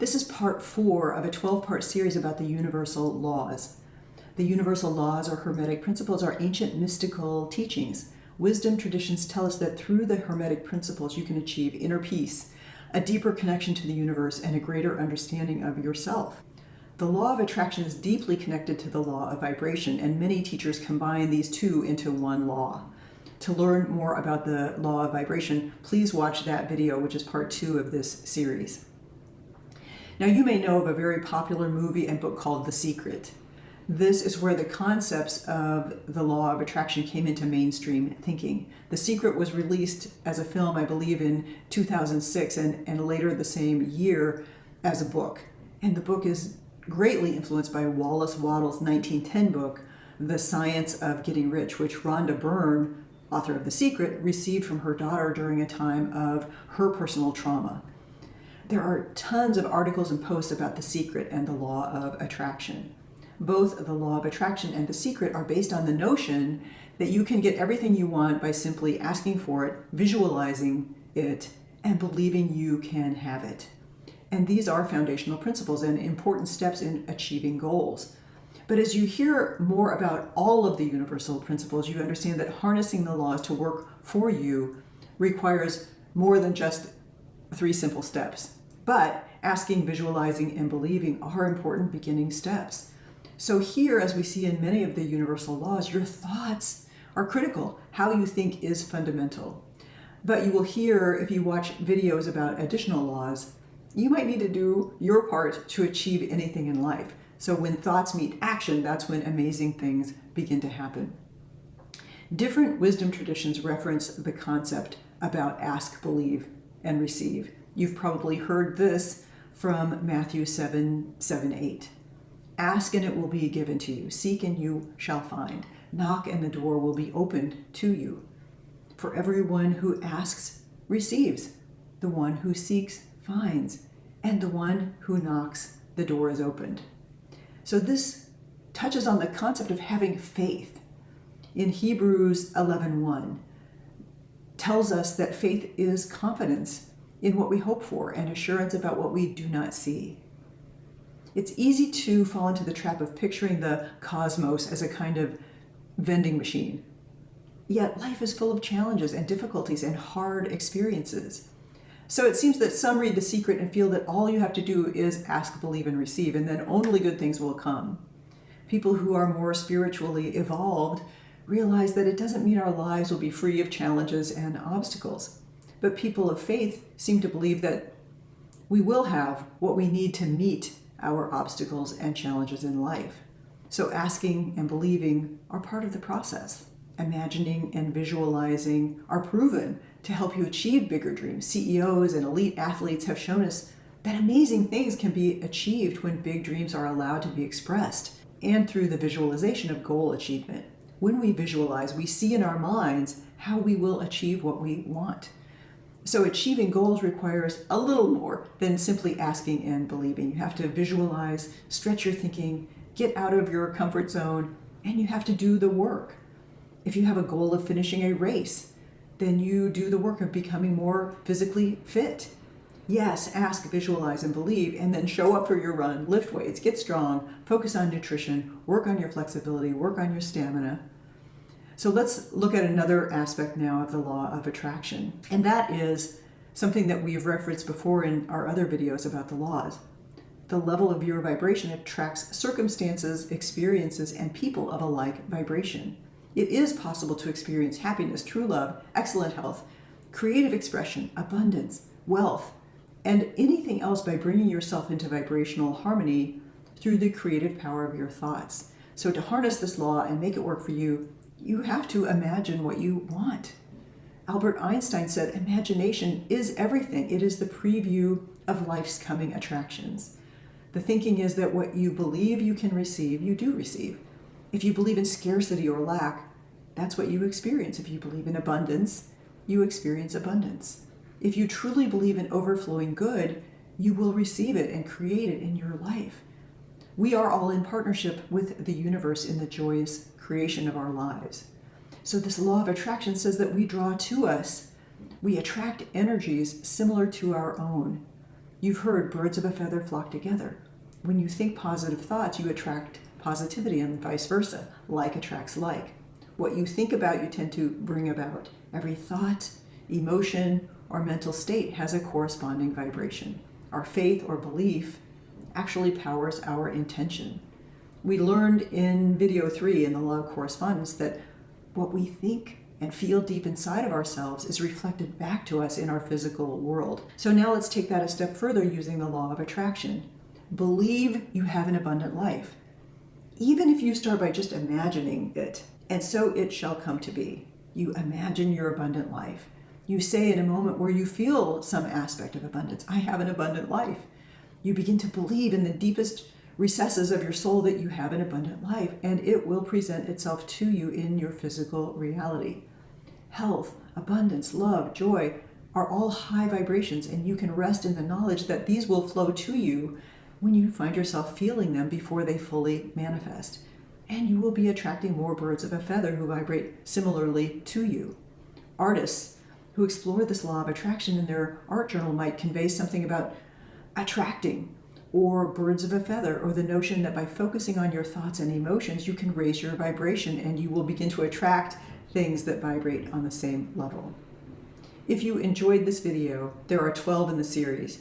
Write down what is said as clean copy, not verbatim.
This is part 4 of a 12-part series about the universal laws. The universal laws, or Hermetic Principles, are ancient mystical teachings. Wisdom traditions tell us that through the Hermetic Principles you can achieve inner peace, a deeper connection to the universe, and a greater understanding of yourself. The law of attraction is deeply connected to the law of vibration, and many teachers combine these two into one law. To learn more about the law of vibration, please watch that video, which is part 2 of this series. Now, you may know of a very popular movie and book called The Secret. This is where the concepts of the law of attraction came into mainstream thinking. The Secret was released as a film, I believe, in 2006, and later the same year as a book. And the book is greatly influenced by Wallace Wattles' 1910 book, The Science of Getting Rich, which Rhonda Byrne, author of The Secret, received from her daughter during a time of her personal trauma. There are tons of articles and posts about The Secret and the law of attraction. Both the law of attraction and The Secret are based on the notion that you can get everything you want by simply asking for it, visualizing it, and believing you can have it. And these are foundational principles and important steps in achieving goals. But as you hear more about all of the universal principles, you understand that harnessing the laws to work for you requires more than just 3 simple steps. But asking, visualizing, and believing are important beginning steps. So here, as we see in many of the universal laws, your thoughts are critical. How you think is fundamental. But you will hear, if you watch videos about additional laws, you might need to do your part to achieve anything in life. So when thoughts meet action, that's when amazing things begin to happen. Different wisdom traditions reference the concept about ask, believe, and receive. You've probably heard this from Matthew 7:8. Ask and it will be given to you. Seek and you shall find. Knock and the door will be opened to you. For everyone who asks receives. The one who seeks finds. And the one who knocks, the door is opened. So this touches on the concept of having faith. In Hebrews 11:1, tells us that faith is confidence in what we hope for and assurance about what we do not see. It's easy to fall into the trap of picturing the cosmos as a kind of vending machine. Yet life is full of challenges and difficulties and hard experiences. So it seems that some read The Secret and feel that all you have to do is ask, believe, and receive, and then only good things will come. People who are more spiritually evolved realize that it doesn't mean our lives will be free of challenges and obstacles. But people of faith seem to believe that we will have what we need to meet our obstacles and challenges in life. So asking and believing are part of the process. Imagining and visualizing are proven to help you achieve bigger dreams. CEOs and elite athletes have shown us that amazing things can be achieved when big dreams are allowed to be expressed, and through the visualization of goal achievement. When we visualize, we see in our minds how we will achieve what we want. So achieving goals requires a little more than simply asking and believing. You have to visualize, stretch your thinking, get out of your comfort zone, and you have to do the work. If you have a goal of finishing a race, then you do the work of becoming more physically fit. Yes, ask, visualize, and believe, and then show up for your run, lift weights, get strong, focus on nutrition, work on your flexibility, work on your stamina. So let's look at another aspect now of the law of attraction. And that is something that we've referenced before in our other videos about the laws. The level of your vibration attracts circumstances, experiences, and people of a like vibration. It is possible to experience happiness, true love, excellent health, creative expression, abundance, wealth, and anything else by bringing yourself into vibrational harmony through the creative power of your thoughts. So to harness this law and make it work for you, you have to imagine what you want. Albert Einstein said, imagination is everything. It is the preview of life's coming attractions. The thinking is that what you believe you can receive, you do receive. If you believe in scarcity or lack, that's what you experience. If you believe in abundance, you experience abundance. If you truly believe in overflowing good, you will receive it and create it in your life. We are all in partnership with the universe in the joyous creation of our lives. So this law of attraction says that we draw to us, we attract energies similar to our own. You've heard birds of a feather flock together. When you think positive thoughts, you attract positivity and vice versa. Like attracts like. What you think about, you tend to bring about. Every thought, emotion, or mental state has a corresponding vibration. Our faith or belief actually powers our intention. We learned in video 3 in the law of correspondence that what we think and feel deep inside of ourselves is reflected back to us in our physical world. So now let's take that a step further using the law of attraction. Believe you have an abundant life, even if you start by just imagining it, and so it shall come to be. You imagine your abundant life. You say in a moment where you feel some aspect of abundance, I have an abundant life. You begin to believe in the deepest recesses of your soul that you have an abundant life, and it will present itself to you in your physical reality. Health, abundance, love, joy are all high vibrations, and you can rest in the knowledge that these will flow to you when you find yourself feeling them before they fully manifest. And you will be attracting more birds of a feather who vibrate similarly to you. Artists who explore this law of attraction in their art journal might convey something about attracting, or birds of a feather, or the notion that by focusing on your thoughts and emotions, you can raise your vibration and you will begin to attract things that vibrate on the same level. If you enjoyed this video, there are 12 in the series.